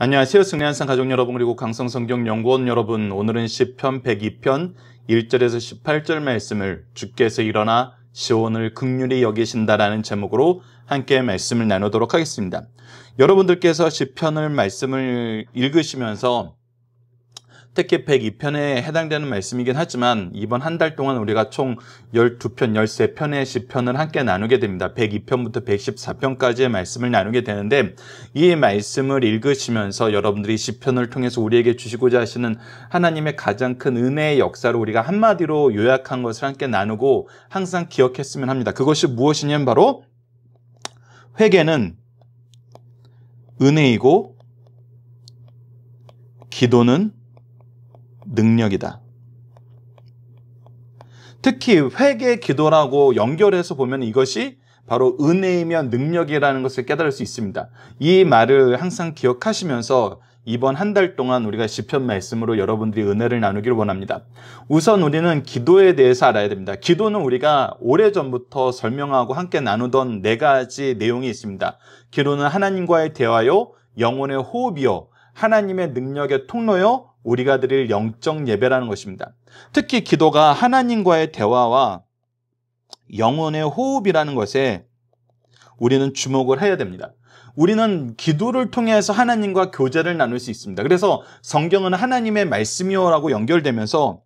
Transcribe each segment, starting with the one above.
안녕하세요. 승리한산 가족 여러분, 그리고 강성성경연구원 여러분, 오늘은 시편 102편 1절에서 18절 말씀을 주께서 일어나 시온을 긍휼히 여기신다라는 제목으로 함께 말씀을 나누도록 하겠습니다. 여러분들께서 시편을 말씀을 읽으시면서 특히 102편에 해당되는 말씀이긴 하지만 이번 한 달 동안 우리가 총 12편, 13편의 시편을 함께 나누게 됩니다. 102편부터 114편까지의 말씀을 나누게 되는데, 이 말씀을 읽으시면서 여러분들이 시편을 통해서 우리에게 주시고자 하시는 하나님의 가장 큰 은혜의 역사를 우리가 한마디로 요약한 것을 함께 나누고 항상 기억했으면 합니다. 그것이 무엇이냐면 바로 회개는 은혜이고 기도는 능력이다. 특히 회개 기도라고 연결해서 보면 이것이 바로 은혜이며 능력이라는 것을 깨달을 수 있습니다. 이 말을 항상 기억하시면서 이번 한 달 동안 우리가 시편 말씀으로 여러분들이 은혜를 나누기를 원합니다. 우선 우리는 기도에 대해서 알아야 됩니다. 기도는 우리가 오래전부터 설명하고 함께 나누던 4가지 내용이 있습니다. 기도는 하나님과의 대화요, 영혼의 호흡이요, 하나님의 능력의 통로요, 우리가 드릴 영적 예배라는 것입니다. 특히 기도가 하나님과의 대화와 영혼의 호흡이라는 것에 우리는 주목을 해야 됩니다. 우리는 기도를 통해서 하나님과 교제를 나눌 수 있습니다. 그래서 성경은 하나님의 말씀이요라고 연결되면서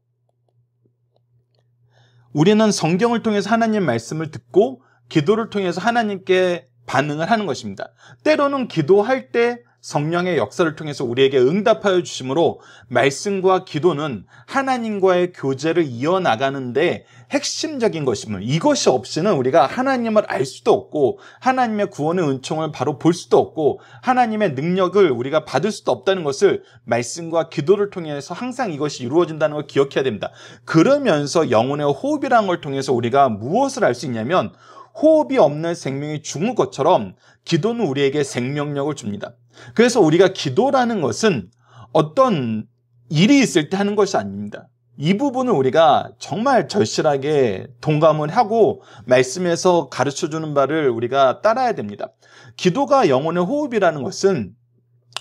우리는 성경을 통해서 하나님의 말씀을 듣고 기도를 통해서 하나님께 반응을 하는 것입니다. 때로는 기도할 때 성령의 역사를 통해서 우리에게 응답하여 주심으로 말씀과 기도는 하나님과의 교제를 이어나가는데 핵심적인 것임을, 이것이 없이는 우리가 하나님을 알 수도 없고 하나님의 구원의 은총을 바로 볼 수도 없고 하나님의 능력을 우리가 받을 수도 없다는 것을 말씀과 기도를 통해서 항상 이것이 이루어진다는 걸 기억해야 됩니다. 그러면서 영혼의 호흡이라는 걸 통해서 우리가 무엇을 알 수 있냐면, 호흡이 없는 생명이 죽은 것처럼 기도는 우리에게 생명력을 줍니다. 그래서 우리가 기도라는 것은 어떤 일이 있을 때 하는 것이 아닙니다. 이 부분을 우리가 정말 절실하게 동감을 하고 말씀에서 가르쳐주는 바를 우리가 따라야 됩니다. 기도가 영혼의 호흡이라는 것은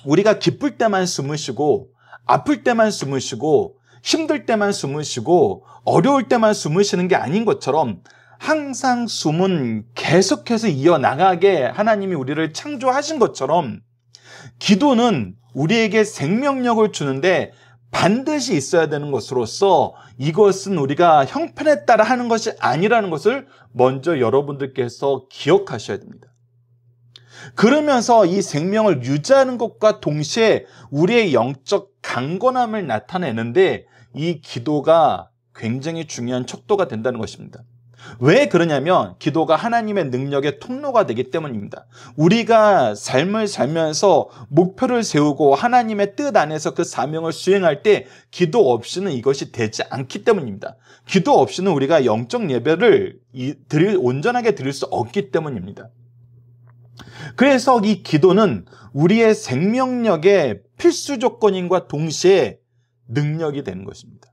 우리가 기쁠 때만 숨을 쉬고 아플 때만 숨을 쉬고 힘들 때만 숨을 쉬고 어려울 때만 숨을 쉬는 게 아닌 것처럼 항상 숨은 계속해서 이어나가게 하나님이 우리를 창조하신 것처럼 기도는 우리에게 생명력을 주는데 반드시 있어야 되는 것으로서 이것은 우리가 형편에 따라 하는 것이 아니라는 것을 먼저 여러분들께서 기억하셔야 됩니다. 그러면서 이 생명을 유지하는 것과 동시에 우리의 영적 강건함을 나타내는데 이 기도가 굉장히 중요한 척도가 된다는 것입니다. 왜 그러냐면 기도가 하나님의 능력의 통로가 되기 때문입니다. 우리가 삶을 살면서 목표를 세우고 하나님의 뜻 안에서 그 사명을 수행할 때 기도 없이는 이것이 되지 않기 때문입니다. 기도 없이는 우리가 영적 예배를 온전하게 드릴 수 없기 때문입니다. 그래서 이 기도는 우리의 생명력의 필수 조건인과 동시에 능력이 되는 것입니다.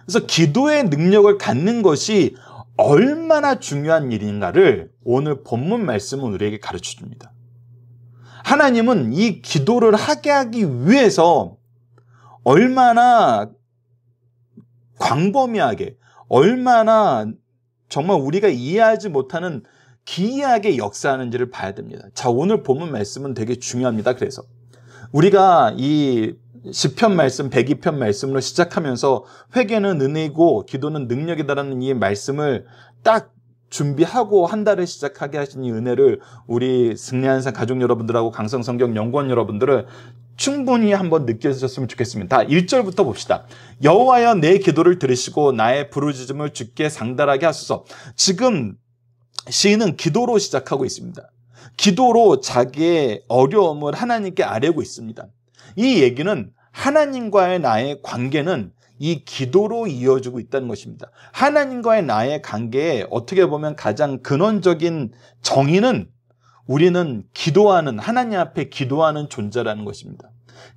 그래서 기도의 능력을 갖는 것이 얼마나 중요한 일인가를 오늘 본문 말씀은 우리에게 가르쳐 줍니다. 하나님은 이 기도를 하게 하기 위해서 얼마나 광범위하게, 얼마나 정말 우리가 이해하지 못하는 기이하게 역사하는지를 봐야 됩니다. 자, 오늘 본문 말씀은 되게 중요합니다. 그래서 우리가 이 시편 말씀, 102편 말씀으로 시작하면서 회개는 은혜이고 기도는 능력이다라는 이 말씀을 딱 준비하고 한 달을 시작하게 하신 이 은혜를 우리 승리한산 가족 여러분들하고 강성성경연구원 여러분들을 충분히 한번 느껴주셨으면 좋겠습니다. 1절부터 봅시다. 여호와여 내 기도를 들으시고 나의 부르짖음을 주께 상달하게 하소서. 지금 시인은 기도로 시작하고 있습니다. 기도로 자기의 어려움을 하나님께 아뢰고 있습니다. 이 얘기는 하나님과의 나의 관계는 이 기도로 이어지고 있다는 것입니다. 하나님과의 나의 관계에 어떻게 보면 가장 근원적인 정의는 우리는 기도하는, 하나님 앞에 기도하는 존재라는 것입니다.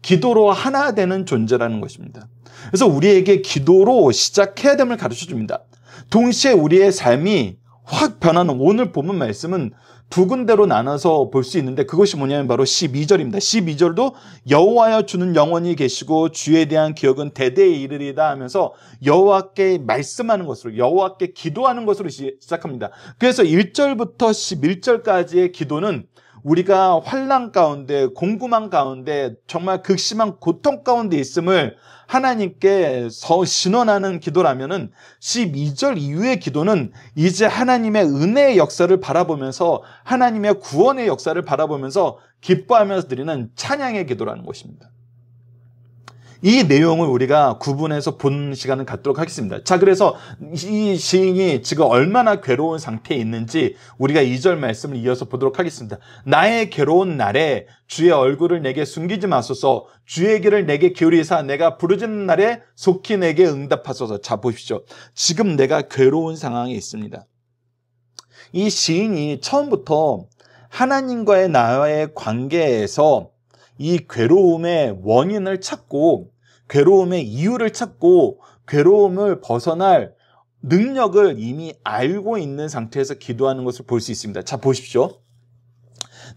기도로 하나 되는 존재라는 것입니다. 그래서 우리에게 기도로 시작해야 됨을 가르쳐 줍니다. 동시에 우리의 삶이 확 변하는 오늘 본문 말씀은 두 군데로 나눠서 볼 수 있는데 그것이 뭐냐면 바로 12절입니다. 12절도 여호와여 주는 영원히 계시고 주에 대한 기억은 대대에 이르리다 하면서 여호와께 말씀하는 것으로 여호와께 기도하는 것으로 시작합니다. 그래서 1절부터 11절까지의 기도는 우리가 환난 가운데 공고만 가운데 정말 극심한 고통 가운데 있음을 하나님께 신원하는 기도라면은 12절 이후의 기도는 이제 하나님의 은혜의 역사를 바라보면서 하나님의 구원의 역사를 바라보면서 기뻐하면서 드리는 찬양의 기도라는 것입니다. 이 내용을 우리가 구분해서 본 시간을 갖도록 하겠습니다. 자, 그래서 이 시인이 지금 얼마나 괴로운 상태에 있는지 우리가 2절 말씀을 이어서 보도록 하겠습니다. 나의 괴로운 날에 주의 얼굴을 내게 숨기지 마소서. 주의 길을 내게 기울이사 내가 부르짖는 날에 속히 내게 응답하소서. 자, 보십시오. 지금 내가 괴로운 상황에 있습니다. 이 시인이 처음부터 하나님과의 나와의 관계에서 이 괴로움의 원인을 찾고 괴로움의 이유를 찾고 괴로움을 벗어날 능력을 이미 알고 있는 상태에서 기도하는 것을 볼 수 있습니다. 자, 보십시오.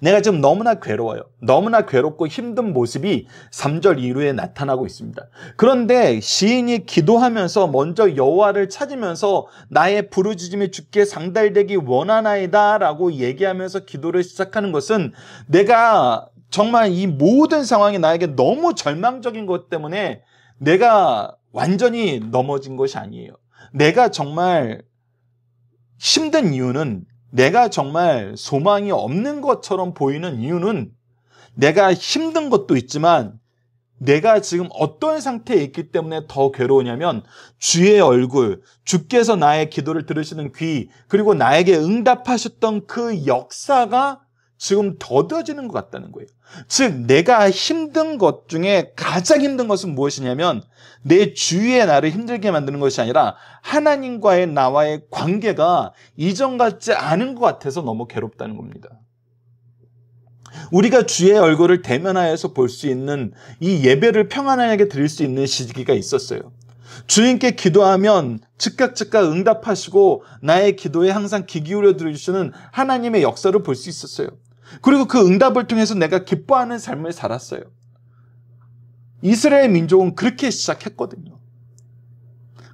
내가 지금 너무나 괴로워요. 너무나 괴롭고 힘든 모습이 3절 이후에 나타나고 있습니다. 그런데 시인이 기도하면서 먼저 여호와를 찾으면서 나의 부르짖음이 주께 상달되기 원하나이다 라고 얘기하면서 기도를 시작하는 것은 내가 정말 이 모든 상황이 나에게 너무 절망적인 것 때문에 내가 완전히 넘어진 것이 아니에요. 내가 정말 힘든 이유는 내가 정말 소망이 없는 것처럼 보이는 이유는 내가 힘든 것도 있지만 내가 지금 어떤 상태에 있기 때문에 더 괴로우냐면 주의 얼굴, 주께서 나의 기도를 들으시는 귀, 그리고 나에게 응답하셨던 그 역사가 지금 더뎌지는 것 같다는 거예요. 즉 내가 힘든 것 중에 가장 힘든 것은 무엇이냐면 내 주위의 나를 힘들게 만드는 것이 아니라 하나님과의 나와의 관계가 이전 같지 않은 것 같아서 너무 괴롭다는 겁니다. 우리가 주의 얼굴을 대면하여서 볼 수 있는 이 예배를 평안하게 드릴 수 있는 시기가 있었어요. 주님께 기도하면 즉각 응답하시고 나의 기도에 항상 귀 기울여 들으시는 하나님의 역사를 볼 수 있었어요. 그리고 그 응답을 통해서 내가 기뻐하는 삶을 살았어요. 이스라엘 민족은 그렇게 시작했거든요.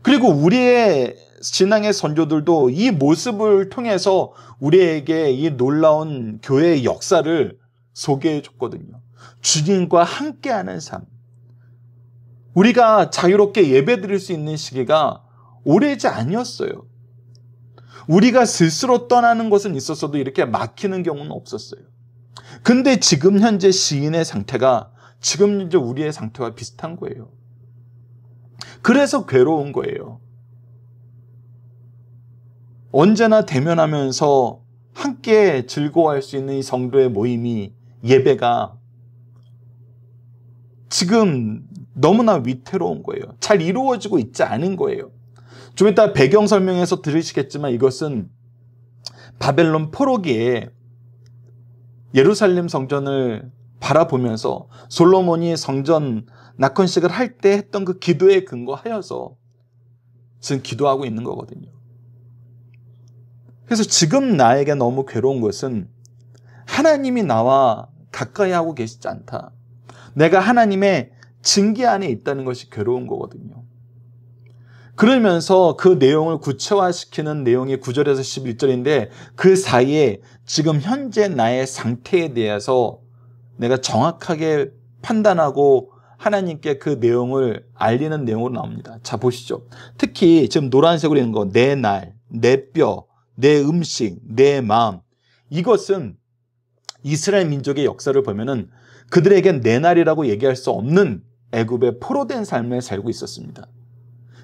그리고 우리의 신앙의 선조들도 이 모습을 통해서 우리에게 이 놀라운 교회의 역사를 소개해 줬거든요. 주님과 함께하는 삶. 우리가 자유롭게 예배드릴 수 있는 시기가 오래지 아니었어요. 우리가 스스로 떠나는 것은 있었어도 이렇게 막히는 경우는 없었어요. 근데 지금 현재 시인의 상태가 지금 현재 우리의 상태와 비슷한 거예요. 그래서 괴로운 거예요. 언제나 대면하면서 함께 즐거워할 수 있는 이 성도의 모임이 예배가 지금 너무나 위태로운 거예요. 잘 이루어지고 있지 않은 거예요. 좀 이따 배경 설명에서 들으시겠지만 이것은 바벨론 포로기에 예루살렘 성전을 바라보면서 솔로몬이 성전 낙헌식을 할 때 했던 그 기도에 근거하여서 지금 기도하고 있는 거거든요. 그래서 지금 나에게 너무 괴로운 것은 하나님이 나와 가까이 하고 계시지 않다. 내가 하나님의 징계 안에 있다는 것이 괴로운 거거든요. 그러면서 그 내용을 구체화시키는 내용이 9절에서 11절인데 그 사이에 지금 현재 나의 상태에 대해서 내가 정확하게 판단하고 하나님께 그 내용을 알리는 내용으로 나옵니다. 자, 보시죠. 특히 지금 노란색으로 있는 거, 내 날, 내 뼈, 내 음식, 내 마음. 이것은 이스라엘 민족의 역사를 보면은 그들에겐 내 날이라고 얘기할 수 없는 애굽의 포로된 삶을 살고 있었습니다.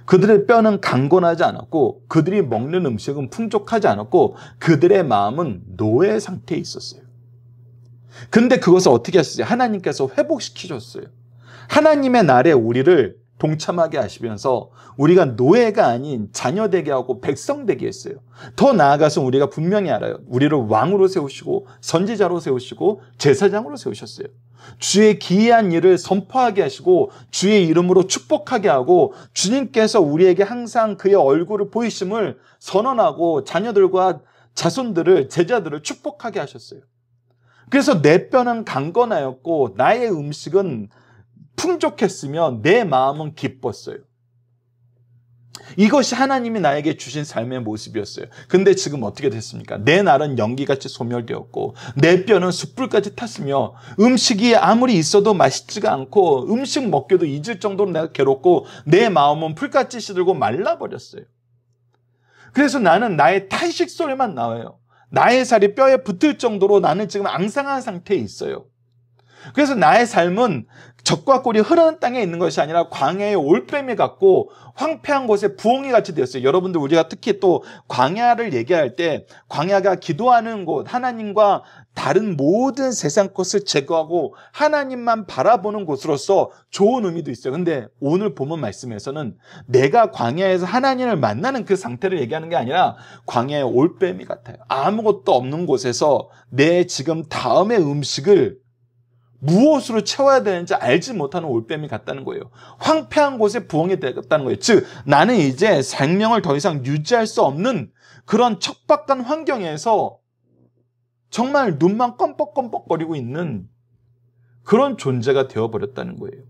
그들의 뼈는 강건하지 않았고 그들이 먹는 음식은 풍족하지 않았고 그들의 마음은 노예 상태에 있었어요. 근데 그것을 어떻게 하셨어요? 하나님께서 회복시키셨어요. 하나님의 날에 우리를 동참하게 하시면서 우리가 노예가 아닌 자녀 되게 하고 백성 되게 했어요. 더 나아가서 우리가 분명히 알아요. 우리를 왕으로 세우시고 선지자로 세우시고 제사장으로 세우셨어요. 주의 기이한 일을 선포하게 하시고 주의 이름으로 축복하게 하고 주님께서 우리에게 항상 그의 얼굴을 보이심을 선언하고 자녀들과 자손들을 제자들을 축복하게 하셨어요. 그래서 내 뼈는 강건하였고 나의 음식은 풍족했으며 내 마음은 기뻤어요. 이것이 하나님이 나에게 주신 삶의 모습이었어요. 근데 지금 어떻게 됐습니까? 내 날은 연기같이 소멸되었고 내 뼈는 숯불까지 탔으며 음식이 아무리 있어도 맛있지가 않고 음식 먹기도 잊을 정도로 내가 괴롭고 내 마음은 풀같이 시들고 말라버렸어요. 그래서 나는 나의 탄식 소리만 나와요. 나의 살이 뼈에 붙을 정도로 나는 지금 앙상한 상태에 있어요. 그래서 나의 삶은 적과 꿀이 흐르는 땅에 있는 것이 아니라 광야의 올빼미 같고 황폐한 곳에 부엉이 같이 되었어요. 여러분들 우리가 특히 또 광야를 얘기할 때 광야가 기도하는 곳, 하나님과 다른 모든 세상 것을 제거하고 하나님만 바라보는 곳으로서 좋은 의미도 있어요. 근데 오늘 본문 말씀에서는 내가 광야에서 하나님을 만나는 그 상태를 얘기하는 게 아니라 광야의 올빼미 같아요. 아무것도 없는 곳에서 내 지금 다음의 음식을 무엇으로 채워야 되는지 알지 못하는 올빼미 같다는 거예요. 황폐한 곳에 부엉이 되었다는 거예요. 즉 나는 이제 생명을 더 이상 유지할 수 없는 그런 척박한 환경에서 정말 눈만 껌뻑껌뻑거리고 있는 그런 존재가 되어버렸다는 거예요.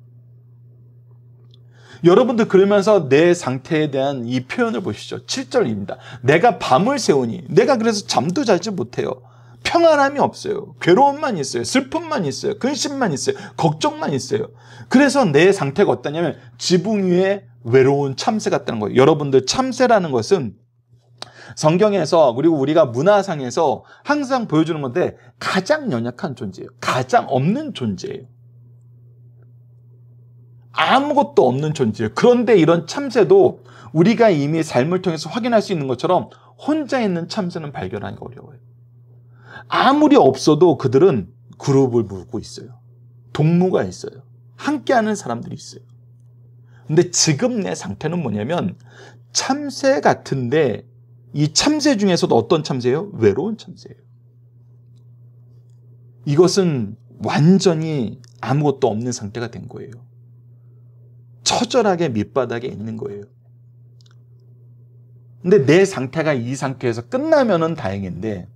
여러분들 그러면서 내 상태에 대한 이 표현을 보시죠. 7절입니다. 내가 밤을 새우니 내가 그래서 잠도 자지 못해요. 평안함이 없어요. 괴로움만 있어요. 슬픔만 있어요. 근심만 있어요. 걱정만 있어요. 그래서 내 상태가 어떠냐면 지붕 위에 외로운 참새 같다는 거예요. 여러분들 참새라는 것은 성경에서 그리고 우리가 문화상에서 항상 보여주는 건데 가장 연약한 존재예요. 가장 없는 존재예요. 아무것도 없는 존재예요. 그런데 이런 참새도 우리가 이미 삶을 통해서 확인할 수 있는 것처럼 혼자 있는 참새는 발견하기가 어려워요. 아무리 없어도 그들은 그룹을 묶고 있어요. 동무가 있어요. 함께하는 사람들이 있어요. 근데 지금 내 상태는 뭐냐면 참새 같은데 이 참새 중에서도 어떤 참새예요? 외로운 참새예요. 이것은 완전히 아무것도 없는 상태가 된 거예요. 처절하게 밑바닥에 있는 거예요. 근데 내 상태가 이 상태에서 끝나면은 다행인데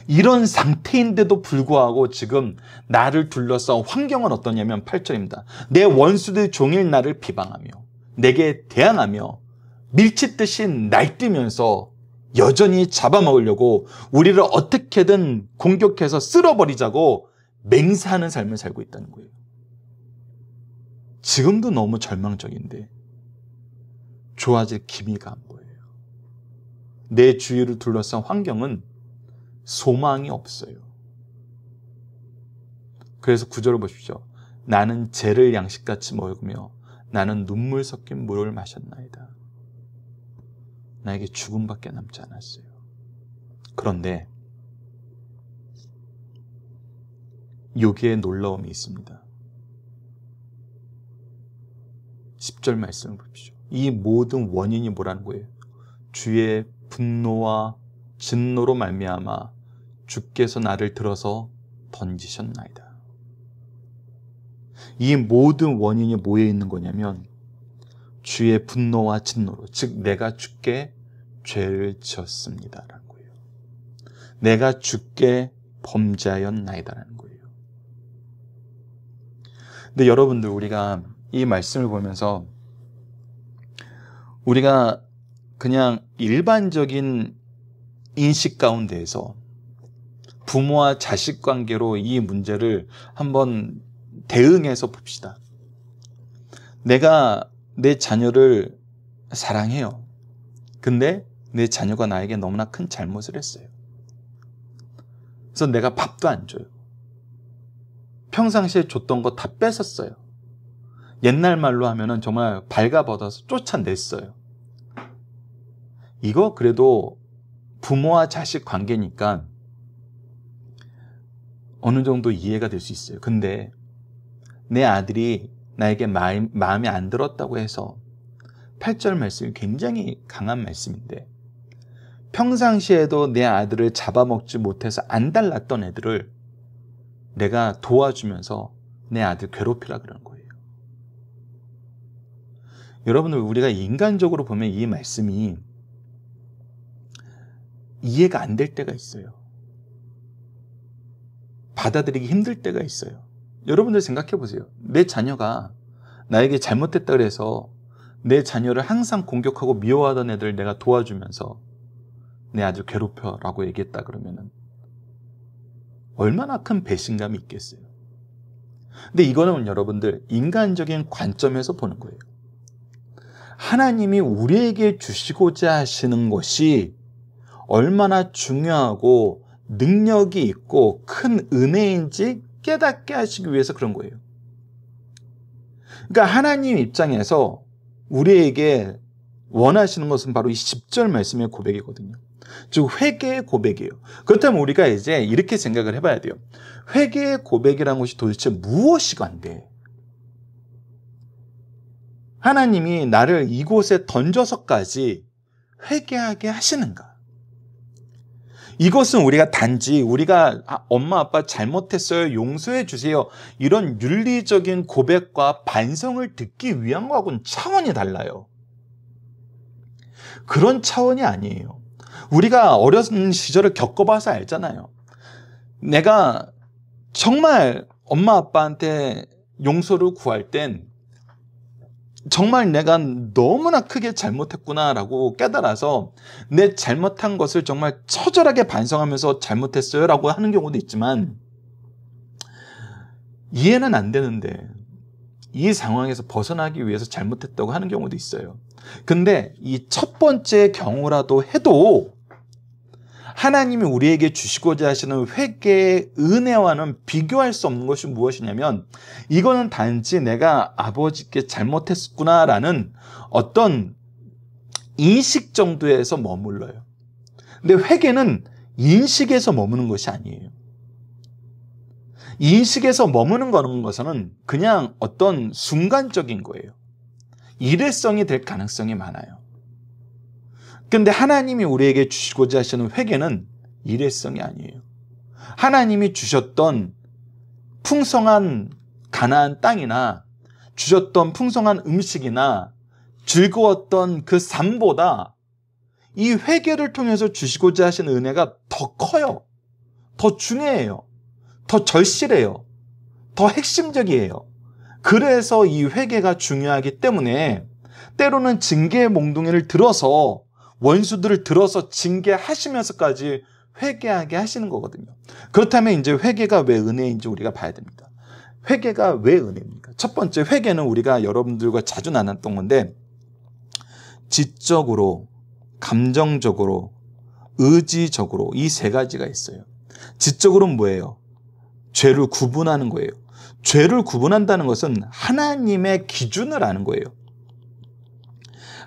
이런 상태인데도 불구하고 지금 나를 둘러싸온 환경은 어떠냐면 8절입니다. 내 원수들이 종일 나를 비방하며 내게 대항하며 밀치듯이 날뛰면서 여전히 잡아먹으려고 우리를 어떻게든 공격해서 쓸어버리자고 맹세하는 삶을 살고 있다는 거예요. 지금도 너무 절망적인데 좋아질 기미가 안 보여요. 내 주위를 둘러싼 환경은 소망이 없어요. 그래서 9절을 보십시오. 나는 재를 양식같이 먹으며 나는 눈물 섞인 물을 마셨나이다. 나에게 죽음밖에 남지 않았어요. 그런데 여기에 놀라움이 있습니다. 10절 말씀을 보십시오. 이 모든 원인이 뭐라는 거예요? 주의 분노와 진노로 말미암아 주께서 나를 들어서 던지셨나이다. 이 모든 원인이 뭐에 있는 거냐면 주의 분노와 진노로, 즉 내가 주께 죄를 지었습니다라는 거예요. 내가 주께 범죄하였나이다라는 거예요. 근데 여러분들 우리가 이 말씀을 보면서 우리가 그냥 일반적인 인식 가운데에서 부모와 자식 관계로 이 문제를 한번 대응해서 봅시다. 내가 내 자녀를 사랑해요. 근데 내 자녀가 나에게 너무나 큰 잘못을 했어요. 그래서 내가 밥도 안 줘요. 평상시에 줬던 거 다 뺏었어요. 옛날 말로 하면은 정말 발가벗어서 쫓아냈어요. 이거 그래도 부모와 자식 관계니까 어느 정도 이해가 될 수 있어요. 근데 내 아들이 나에게 마음에 안 들었다고 해서 8절 말씀이 굉장히 강한 말씀인데 평상시에도 내 아들을 잡아먹지 못해서 안 달랐던 애들을 내가 도와주면서 내 아들 괴롭히라 그러는 거예요. 여러분들, 우리가 인간적으로 보면 이 말씀이 이해가 안 될 때가 있어요. 받아들이기 힘들 때가 있어요. 여러분들 생각해 보세요. 내 자녀가 나에게 잘못했다 그래서 내 자녀를 항상 공격하고 미워하던 애들 내가 도와주면서 내 아들 괴롭혀라고 얘기했다 그러면은 얼마나 큰 배신감이 있겠어요. 근데 이거는 여러분들 인간적인 관점에서 보는 거예요. 하나님이 우리에게 주시고자 하시는 것이 얼마나 중요하고 능력이 있고 큰 은혜인지 깨닫게 하시기 위해서 그런 거예요. 그러니까 하나님 입장에서 우리에게 원하시는 것은 바로 이 10절 말씀의 고백이거든요. 즉 회개의 고백이에요. 그렇다면 우리가 이제 이렇게 생각을 해봐야 돼요. 회개의 고백이라는 것이 도대체 무엇이건데 하나님이 나를 이곳에 던져서까지 회개하게 하시는가? 이것은 우리가 단지 우리가 엄마 아빠 잘못했어요, 용서해 주세요, 이런 윤리적인 고백과 반성을 듣기 위한 거하고는 차원이 달라요. 그런 차원이 아니에요. 우리가 어렸은 시절을 겪어봐서 알잖아요. 내가 정말 엄마 아빠한테 용서를 구할 땐 정말 내가 너무나 크게 잘못했구나라고 깨달아서 내 잘못한 것을 정말 처절하게 반성하면서 잘못했어요 라고 하는 경우도 있지만 이해는 안 되는데 이 상황에서 벗어나기 위해서 잘못했다고 하는 경우도 있어요. 근데 이 첫 번째 경우라도 해도 하나님이 우리에게 주시고자 하시는 회개의 은혜와는 비교할 수 없는 것이 무엇이냐면 이거는 단지 내가 아버지께 잘못했구나라는 어떤 인식 정도에서 머물러요. 근데 회개는 인식에서 머무는 것이 아니에요. 인식에서 머무는 것은 그냥 어떤 순간적인 거예요. 일회성이 될 가능성이 많아요. 근데 하나님이 우리에게 주시고자 하시는 회개는 일회성이 아니에요. 하나님이 주셨던 풍성한 가나안 땅이나 주셨던 풍성한 음식이나 즐거웠던 그 삶보다 이 회개를 통해서 주시고자 하시는 은혜가 더 커요. 더 중요해요. 더 절실해요. 더 핵심적이에요. 그래서 이 회개가 중요하기 때문에 때로는 징계의 몽둥이를 들어서 원수들을 들어서 징계하시면서까지 회개하게 하시는 거거든요. 그렇다면 이제 회개가 왜 은혜인지 우리가 봐야 됩니다. 회개가 왜 은혜입니까? 첫 번째, 회개는 우리가 여러분들과 자주 나눴던 건데 지적으로, 감정적으로, 의지적으로 이 세 가지가 있어요. 지적으로는 뭐예요? 죄를 구분하는 거예요. 죄를 구분한다는 것은 하나님의 기준을 아는 거예요.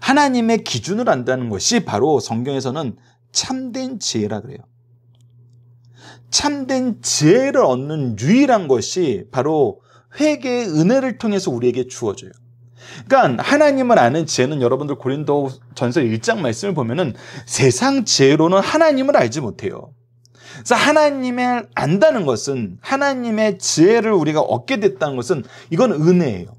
하나님의 기준을 안다는 것이 바로 성경에서는 참된 지혜라 그래요. 참된 지혜를 얻는 유일한 것이 바로 회개의 은혜를 통해서 우리에게 주어져요. 그러니까 하나님을 아는 지혜는 여러분들 고린도전서 1장 말씀을 보면은 세상 지혜로는 하나님을 알지 못해요. 그래서 하나님을 안다는 것은, 하나님의 지혜를 우리가 얻게 됐다는 것은 이건 은혜예요.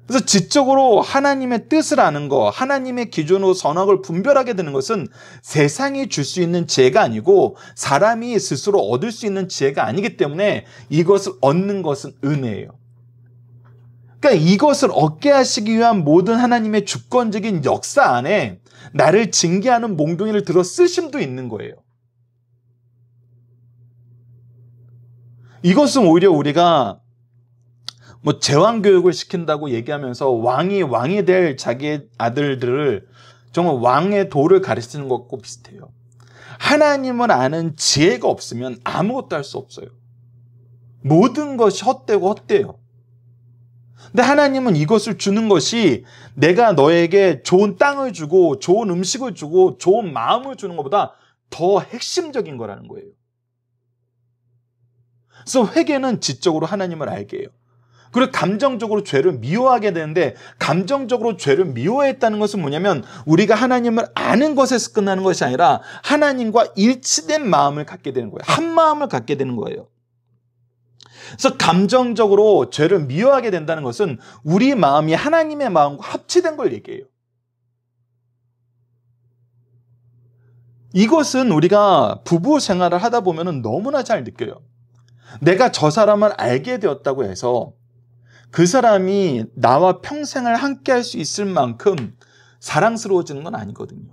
그래서 지적으로 하나님의 뜻을 아는 거, 하나님의 기준으로 선악을 분별하게 되는 것은 세상이 줄 수 있는 지혜가 아니고 사람이 스스로 얻을 수 있는 지혜가 아니기 때문에 이것을 얻는 것은 은혜예요. 그러니까 이것을 얻게 하시기 위한 모든 하나님의 주권적인 역사 안에 나를 징계하는 몽둥이를 들어 쓰심도 있는 거예요. 이것은 오히려 우리가 제왕 교육을 시킨다고 얘기하면서 왕이 될 자기의 아들들을 정말 왕의 도를 가르치는 것과 비슷해요. 하나님을 아는 지혜가 없으면 아무것도 할 수 없어요. 모든 것이 헛되고 헛돼요. 근데 하나님은 이것을 주는 것이 내가 너에게 좋은 땅을 주고 좋은 음식을 주고 좋은 마음을 주는 것보다 더 핵심적인 거라는 거예요. 그래서 회개는 지적으로 하나님을 알게 해요. 그리고 감정적으로 죄를 미워하게 되는데, 감정적으로 죄를 미워했다는 것은 뭐냐면 우리가 하나님을 아는 것에서 끝나는 것이 아니라 하나님과 일치된 마음을 갖게 되는 거예요. 한 마음을 갖게 되는 거예요. 그래서 감정적으로 죄를 미워하게 된다는 것은 우리 마음이 하나님의 마음과 합치된 걸 얘기해요. 이것은 우리가 부부 생활을 하다 보면 너무나 잘 느껴요. 내가 저 사람을 알게 되었다고 해서 그 사람이 나와 평생을 함께 할 수 있을 만큼 사랑스러워지는 건 아니거든요.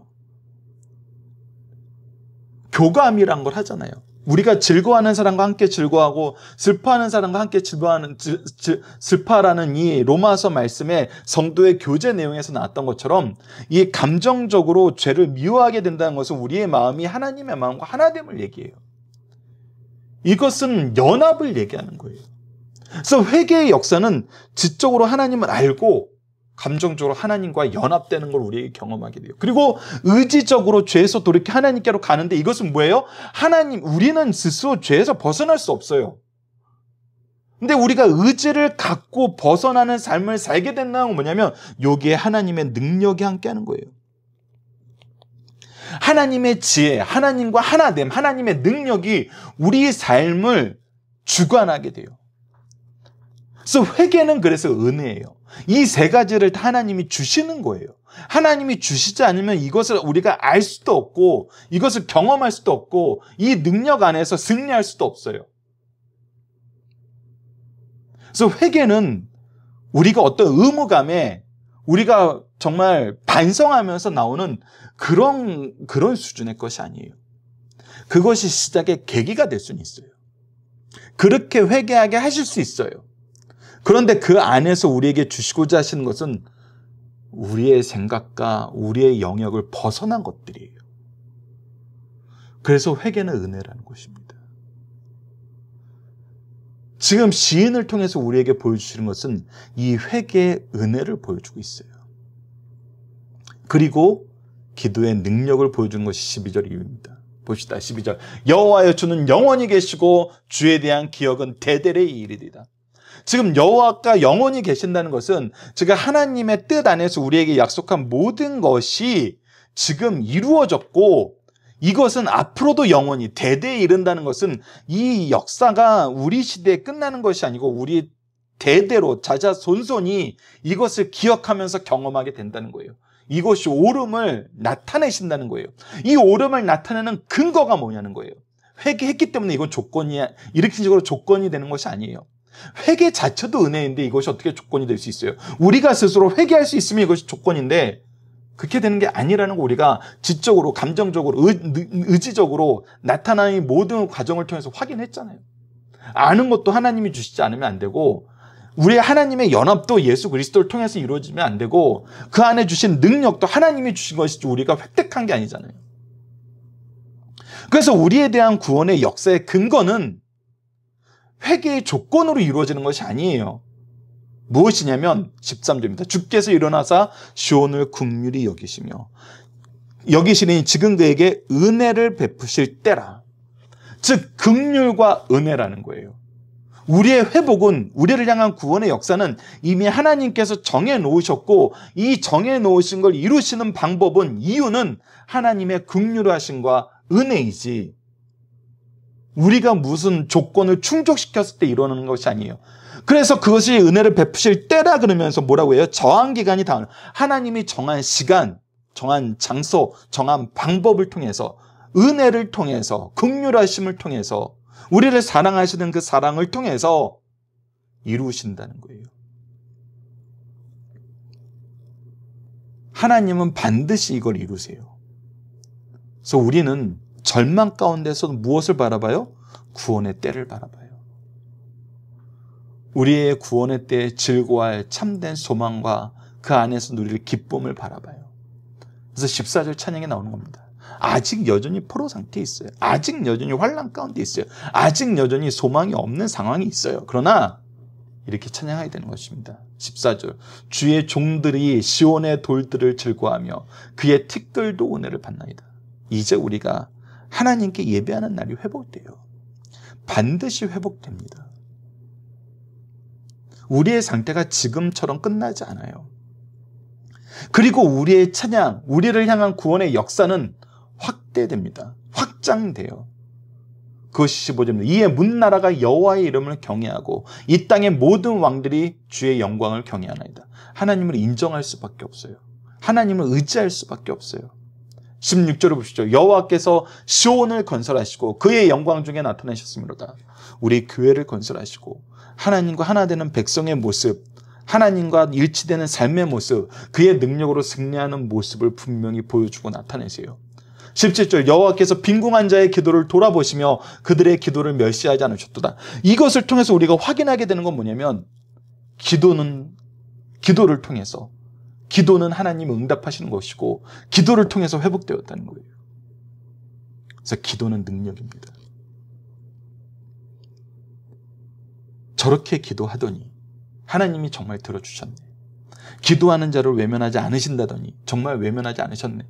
교감이란 걸 하잖아요. 우리가 즐거워하는 사람과 함께 즐거워하고 슬퍼하는 사람과 함께 슬퍼하라는 이 로마서 말씀에 성도의 교제 내용에서 나왔던 것처럼 이 감정적으로 죄를 미워하게 된다는 것은 우리의 마음이 하나님의 마음과 하나됨을 얘기해요. 이것은 연합을 얘기하는 거예요. 그래서 회개의 역사는 지적으로 하나님을 알고 감정적으로 하나님과 연합되는 걸 우리에게 경험하게 돼요. 그리고 의지적으로 죄에서 돌이켜 하나님께로 가는데 이것은 뭐예요? 우리는 스스로 죄에서 벗어날 수 없어요. 근데 우리가 의지를 갖고 벗어나는 삶을 살게 된다는 건 뭐냐면 여기에 하나님의 능력이 함께하는 거예요. 하나님의 지혜, 하나님과 하나됨, 하나님의 능력이 우리의 삶을 주관하게 돼요. 그래서 회개는 그래서 은혜예요. 이 세 가지를 다 하나님이 주시는 거예요. 하나님이 주시지 않으면 이것을 우리가 알 수도 없고 이것을 경험할 수도 없고 이 능력 안에서 승리할 수도 없어요. 그래서 회개는 우리가 어떤 의무감에 우리가 정말 반성하면서 나오는 그런 수준의 것이 아니에요. 그것이 시작의 계기가 될 수는 있어요. 그렇게 회개하게 하실 수 있어요. 그런데 그 안에서 우리에게 주시고자 하시는 것은 우리의 생각과 우리의 영역을 벗어난 것들이에요. 그래서 회개는 은혜라는 것입니다. 지금 시인을 통해서 우리에게 보여주시는 것은 이 회개의 은혜를 보여주고 있어요. 그리고 기도의 능력을 보여주는 것이 12절 이유입니다. 봅시다. 12절. 여호와여 주는 영원히 계시고 주에 대한 기억은 대대에 이르리다. 지금 여호와가 영원히 계신다는 것은 제가 하나님의 뜻 안에서 우리에게 약속한 모든 것이 지금 이루어졌고 이것은 앞으로도 영원히 대대에 이른다는 것은 이 역사가 우리 시대에 끝나는 것이 아니고 우리 대대로 자자손손이 이것을 기억하면서 경험하게 된다는 거예요. 이것이 오름을 나타내신다는 거예요. 이 오름을 나타내는 근거가 뭐냐는 거예요. 회개했기 때문에 이건 조건이야. 이렇게 식으로 조건이 되는 것이 아니에요. 회개 자체도 은혜인데 이것이 어떻게 조건이 될 수 있어요? 우리가 스스로 회개할 수 있으면 이것이 조건인데 그렇게 되는 게 아니라는 거 우리가 지적으로, 감정적으로, 의지적으로 나타나는 모든 과정을 통해서 확인했잖아요. 아는 것도 하나님이 주시지 않으면 안 되고 우리 하나님의 연합도 예수 그리스도를 통해서 이루어지면 안 되고 그 안에 주신 능력도 하나님이 주신 것이지 우리가 획득한 게 아니잖아요. 그래서 우리에 대한 구원의 역사의 근거는 회개의 조건으로 이루어지는 것이 아니에요. 무엇이냐면 13절입니다. 주께서 일어나사 시온을 긍휼히 여기시며 여기시니 지금 그에게 은혜를 베푸실 때라. 즉 긍휼과 은혜라는 거예요. 우리의 회복은, 우리를 향한 구원의 역사는 이미 하나님께서 정해놓으셨고 이 정해놓으신 걸 이루시는 방법은, 이유는 하나님의 긍휼하심과 은혜이지 우리가 무슨 조건을 충족시켰을 때 이루어지는 것이 아니에요. 그래서 그것이 은혜를 베푸실 때라 그러면서 뭐라고 해요? 정한 기간이 다 하나님이 정한 시간, 정한 장소, 정한 방법을 통해서, 은혜를 통해서, 긍휼하심을 통해서, 우리를 사랑하시는 그 사랑을 통해서 이루신다는 거예요. 하나님은 반드시 이걸 이루세요. 그래서 우리는 절망 가운데서 무엇을 바라봐요? 구원의 때를 바라봐요. 우리의 구원의 때에 즐거워할 참된 소망과 그 안에서 누릴 기쁨을 바라봐요. 그래서 14절 찬양에 나오는 겁니다. 아직 여전히 포로 상태에 있어요. 아직 여전히 환난 가운데 있어요. 아직 여전히 소망이 없는 상황이 있어요. 그러나 이렇게 찬양하게 되는 것입니다. 14절. 주의 종들이 시온의 돌들을 즐거워하며 그의 티끌도 은혜를 받나이다. 이제 우리가 하나님께 예배하는 날이 회복돼요. 반드시 회복됩니다. 우리의 상태가 지금처럼 끝나지 않아요. 그리고 우리의 찬양, 우리를 향한 구원의 역사는 확대됩니다. 확장돼요. 그것이 15절입니다. 이에 문나라가 여호와의 이름을 경외하고 이 땅의 모든 왕들이 주의 영광을 경외하나이다. 하나님을 인정할 수밖에 없어요. 하나님을 의지할 수밖에 없어요. 16절을 보시죠. 여호와께서 시온을 건설하시고 그의 영광 중에 나타나셨으므로다. 우리 교회를 건설하시고 하나님과 하나 되는 백성의 모습, 하나님과 일치되는 삶의 모습, 그의 능력으로 승리하는 모습을 분명히 보여주고 나타내세요. 17절 여호와께서 빈궁한 자의 기도를 돌아보시며 그들의 기도를 멸시하지 않으셨도다. 이것을 통해서 우리가 확인하게 되는 건 뭐냐면 기도를 통해서 기도는 하나님이 응답하시는 것이고 기도를 통해서 회복되었다는 거예요. 그래서 기도는 능력입니다. 저렇게 기도하더니 하나님이 정말 들어주셨네. 기도하는 자를 외면하지 않으신다더니 정말 외면하지 않으셨네.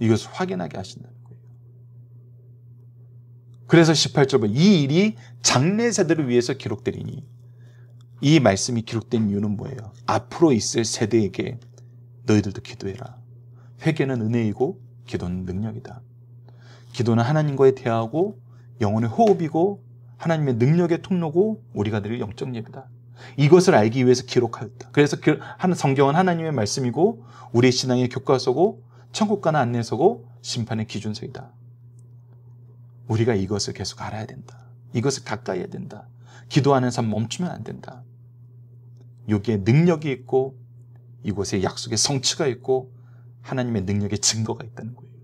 이것을 확인하게 하신다는 거예요. 그래서 18절 보면 이 일이 장래 세대를 위해서 기록되리니 이 말씀이 기록된 이유는 뭐예요? 앞으로 있을 세대에게 너희들도 기도해라. 회개는 은혜이고 기도는 능력이다. 기도는 하나님과의 대화고 영혼의 호흡이고 하나님의 능력의 통로고 우리가 드릴 영적 예배다. 이것을 알기 위해서 기록하였다. 그래서 성경은 하나님의 말씀이고 우리의 신앙의 교과서고 천국 가는 안내서고 심판의 기준서이다. 우리가 이것을 계속 알아야 된다. 이것을 가까이 해야 된다. 기도하는 삶 멈추면 안 된다. 여기에 능력이 있고 이곳에 약속의 성취가 있고 하나님의 능력의 증거가 있다는 거예요.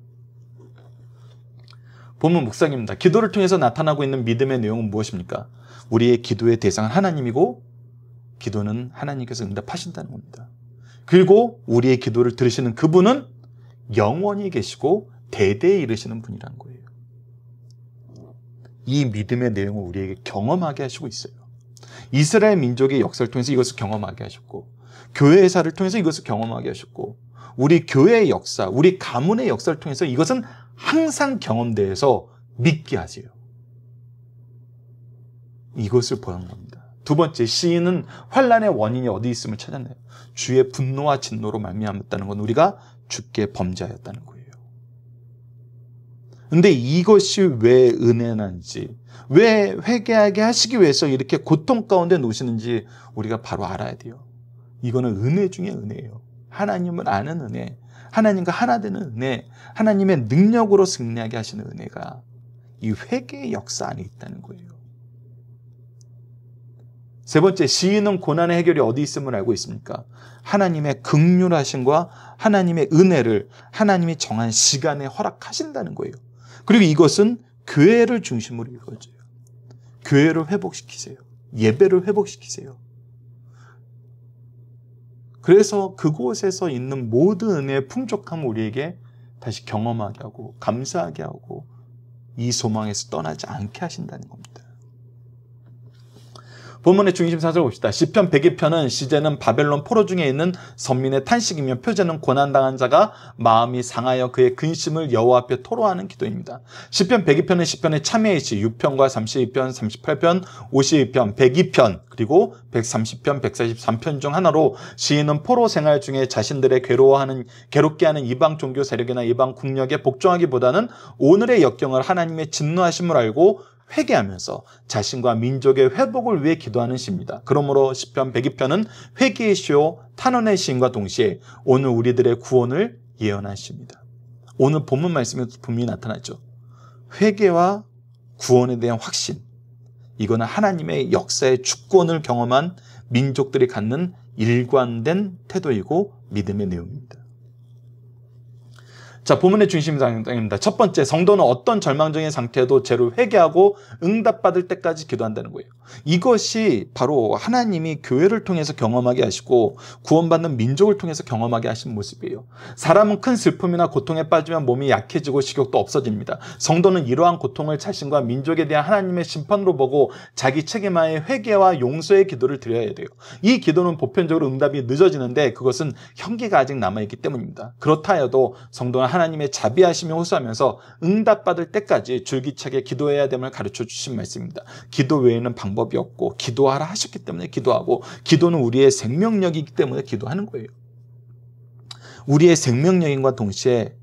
본문 묵상입니다. 기도를 통해서 나타나고 있는 믿음의 내용은 무엇입니까? 우리의 기도의 대상은 하나님이고 기도는 하나님께서 응답하신다는 겁니다. 그리고 우리의 기도를 들으시는 그분은 영원히 계시고 대대에 이르시는 분이라는 거예요. 이 믿음의 내용을 우리에게 경험하게 하시고 있어요. 이스라엘 민족의 역사를 통해서 이것을 경험하게 하셨고 교회의 사를 통해서 이것을 경험하게 하셨고 우리 교회의 역사, 우리 가문의 역사를 통해서 이것은 항상 경험돼서 믿게 하세요. 이것을 보는 겁니다. 두 번째, 시인은 환난의 원인이 어디 있음을 찾았나요? 주의 분노와 진노로 말미암았다는 건 우리가 주께 범죄하였다는 거예요. 근데 이것이 왜 은혜난지, 왜 회개하게 하시기 위해서 이렇게 고통 가운데 놓으시는지 우리가 바로 알아야 돼요. 이거는 은혜 중에 은혜예요. 하나님을 아는 은혜, 하나님과 하나 되는 은혜, 하나님의 능력으로 승리하게 하시는 은혜가 이 회개의 역사 안에 있다는 거예요. 세 번째, 시인은 고난의 해결이 어디 있음을 알고 있습니까? 하나님의 긍휼하심과 하나님의 은혜를 하나님이 정한 시간에 허락하신다는 거예요. 그리고 이것은 교회를 중심으로 이루어져요. 교회를 회복시키세요. 예배를 회복시키세요. 그래서 그곳에서 있는 모든 은혜의 풍족함을 우리에게 다시 경험하게 하고 감사하게 하고 이 소망에서 떠나지 않게 하신다는 겁니다. 본문의 중심사를 봅시다. 시편 102편은 시제는 바벨론 포로 중에 있는 선민의 탄식이며 표제는 고난당한 자가 마음이 상하여 그의 근심을 여호와 앞에 토로하는 기도입니다. 시편 102편은 시편의 참회의 시 6편과 32편, 38편, 52편, 102편 그리고 130편, 143편 중 하나로 시인은 포로 생활 중에 자신들의 괴롭게 하는 이방 종교 세력이나 이방 국력에 복종하기보다는 오늘의 역경을 하나님의 진노하심을 알고 회개하면서 자신과 민족의 회복을 위해 기도하는 시입니다. 그러므로 시편 102편은 회개의 시요 탄원의 시인과 동시에 오늘 우리들의 구원을 예언한 시입니다. 오늘 본문 말씀에서 분명히 나타나죠. 회개와 구원에 대한 확신, 이거는 하나님의 역사의 주권을 경험한 민족들이 갖는 일관된 태도이고 믿음의 내용입니다. 자, 본문의 중심장입니다. 첫 번째, 성도는 어떤 절망적인 상태에도 죄를 회개하고 응답받을 때까지 기도한다는 거예요. 이것이 바로 하나님이 교회를 통해서 경험하게 하시고 구원받는 민족을 통해서 경험하게 하신 모습이에요. 사람은 큰 슬픔이나 고통에 빠지면 몸이 약해지고 식욕도 없어집니다. 성도는 이러한 고통을 자신과 민족에 대한 하나님의 심판으로 보고 자기 책임하에 회개와 용서의 기도를 드려야 돼요. 이 기도는 보편적으로 응답이 늦어지는데 그것은 현기가 아직 남아있기 때문입니다. 그렇다 해도 성도는 하나님의 자비하심에 호소하면서 응답받을 때까지 줄기차게 기도해야 됨을 가르쳐 주신 말씀입니다. 기도 외에는 방법이 없고 기도하라 하셨기 때문에 기도하고 기도는 우리의 생명력이기 때문에 기도하는 거예요. 우리의 생명력인과 동시에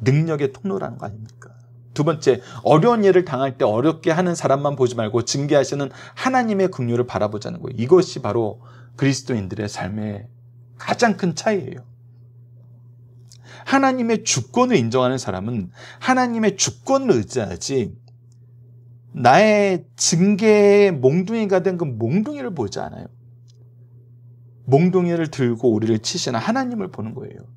능력의 통로라는 거 아닙니까? 두 번째, 어려운 일을 당할 때 어렵게 하는 사람만 보지 말고 징계하시는 하나님의 긍휼을 바라보자는 거예요. 이것이 바로 그리스도인들의 삶의 가장 큰 차이예요. 하나님의 주권을 인정하는 사람은 하나님의 주권을 의지하지 나의 징계의 몽둥이가 된 그 몽둥이를 보지 않아요. 몽둥이를 들고 우리를 치시는 하나님을 보는 거예요.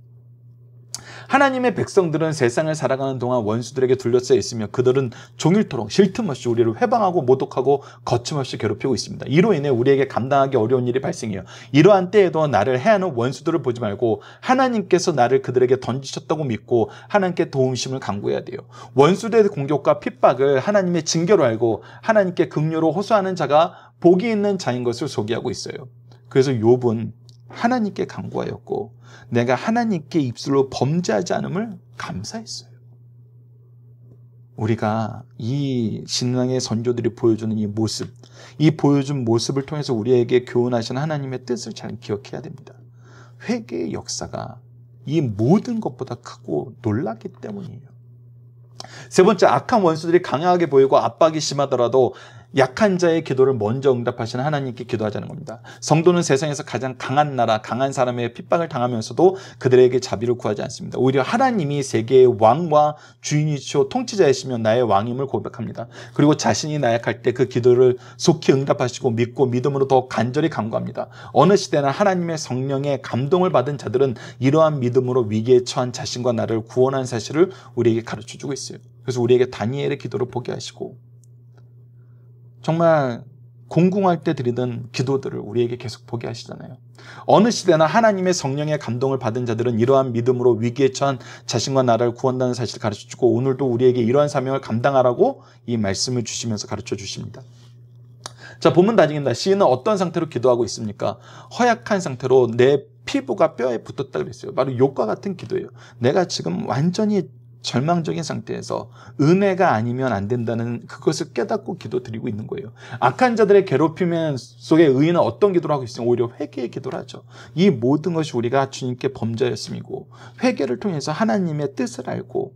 하나님의 백성들은 세상을 살아가는 동안 원수들에게 둘러싸여 있으며 그들은 종일토록 쉴 틈 없이 우리를 회방하고 모독하고 거침없이 괴롭히고 있습니다. 이로 인해 우리에게 감당하기 어려운 일이 발생해요. 이러한 때에도 나를 해하는 원수들을 보지 말고 하나님께서 나를 그들에게 던지셨다고 믿고 하나님께 도움심을 간구해야 돼요. 원수들의 공격과 핍박을 하나님의 징계로 알고 하나님께 긍휼로 호소하는 자가 복이 있는 자인 것을 소개하고 있어요. 그래서 욥은 하나님께 간구하였고 내가 하나님께 입술로 범죄하지 않음을 감사했어요. 우리가 이 신앙의 선조들이 보여주는 이 모습, 이 보여준 모습을 통해서 우리에게 교훈하시는 하나님의 뜻을 잘 기억해야 됩니다. 회개의 역사가 이 모든 것보다 크고 놀랍기 때문이에요. 세 번째, 악한 원수들이 강하게 보이고 압박이 심하더라도 약한 자의 기도를 먼저 응답하시는 하나님께 기도하자는 겁니다. 성도는 세상에서 가장 강한 나라, 강한 사람의 핍박을 당하면서도 그들에게 자비를 구하지 않습니다. 오히려 하나님이 세계의 왕과 주인이시오 통치자이시며 나의 왕임을 고백합니다. 그리고 자신이 나약할 때 그 기도를 속히 응답하시고 믿고 믿음으로 더 간절히 간구합니다. 어느 시대나 하나님의 성령의 감동을 받은 자들은 이러한 믿음으로 위기에 처한 자신과 나를 구원한 사실을 우리에게 가르쳐주고 있어요. 그래서 우리에게 다니엘의 기도를 보게 하시고 정말 공궁할 때 드리던 기도들을 우리에게 계속 보게 하시잖아요. 어느 시대나 하나님의 성령의 감동을 받은 자들은 이러한 믿음으로 위기에 처한 자신과 나라를 구한다는 사실을 가르쳐주고 오늘도 우리에게 이러한 사명을 감당하라고 이 말씀을 주시면서 가르쳐 주십니다. 자, 본문 다짐입니다. 시인은 어떤 상태로 기도하고 있습니까? 허약한 상태로 내 피부가 뼈에 붙었다 그랬어요. 바로 욥과 같은 기도예요. 내가 지금 완전히 절망적인 상태에서 은혜가 아니면 안 된다는 그것을 깨닫고 기도드리고 있는 거예요. 악한 자들의 괴롭힘 속에 의인은 어떤 기도를 하고 있으면 오히려 회개의 기도를 하죠. 이 모든 것이 우리가 주님께 범죄였음이고 회개를 통해서 하나님의 뜻을 알고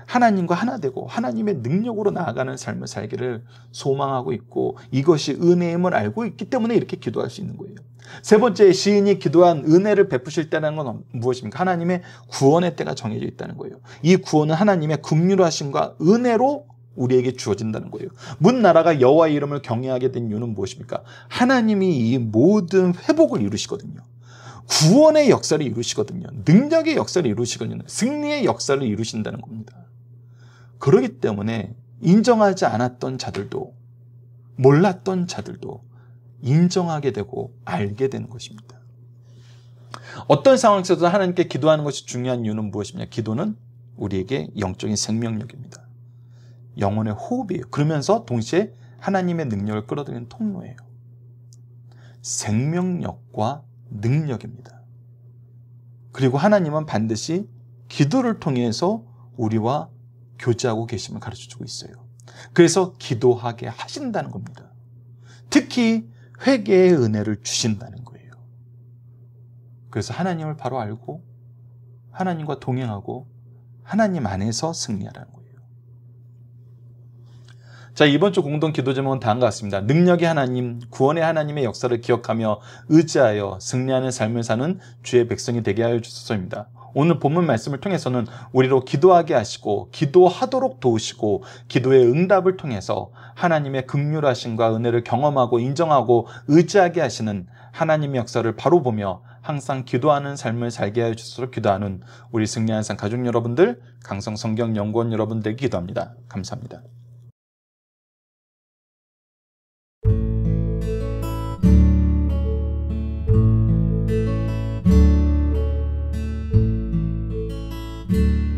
하나님과 하나 되고 하나님의 능력으로 나아가는 삶을 살기를 소망하고 있고 이것이 은혜임을 알고 있기 때문에 이렇게 기도할 수 있는 거예요. 세 번째, 시인이 기도한 은혜를 베푸실 때라는 건 무엇입니까? 하나님의 구원의 때가 정해져 있다는 거예요. 이 구원은 하나님의 긍휼하심과 은혜로 우리에게 주어진다는 거예요. 문 나라가 여호와의 이름을 경외하게 된 이유는 무엇입니까? 하나님이 이 모든 회복을 이루시거든요. 구원의 역사를 이루시거든요. 능력의 역사를 이루시거든요. 승리의 역사를 이루신다는 겁니다. 그렇기 때문에 인정하지 않았던 자들도 몰랐던 자들도 인정하게 되고 알게 되는 것입니다. 어떤 상황에서도 하나님께 기도하는 것이 중요한 이유는 무엇이냐? 기도는 우리에게 영적인 생명력입니다. 영혼의 호흡이에요. 그러면서 동시에 하나님의 능력을 끌어들이는 통로예요. 생명력과 능력입니다. 그리고 하나님은 반드시 기도를 통해서 우리와 교제하고 계심을 가르쳐주고 있어요. 그래서 기도하게 하신다는 겁니다. 특히 회개의 은혜를 주신다는 거예요. 그래서 하나님을 바로 알고 하나님과 동행하고 하나님 안에서 승리하라는 거예요. 자, 이번 주 공동 기도 제목은 다음과 같습니다. 능력의 하나님, 구원의 하나님의 역사를 기억하며 의지하여 승리하는 삶을 사는 주의 백성이 되게 하여 주소서입니다. 오늘 본문 말씀을 통해서는 우리로 기도하게 하시고 기도하도록 도우시고 기도의 응답을 통해서 하나님의 긍휼하심과 은혜를 경험하고 인정하고 의지하게 하시는 하나님의 역사를 바로 보며 항상 기도하는 삶을 살게 하여 주소서 기도하는 우리 승리하는 삶 가족 여러분들, 강성 성경 연구원 여러분들에게 기도합니다. 감사합니다. you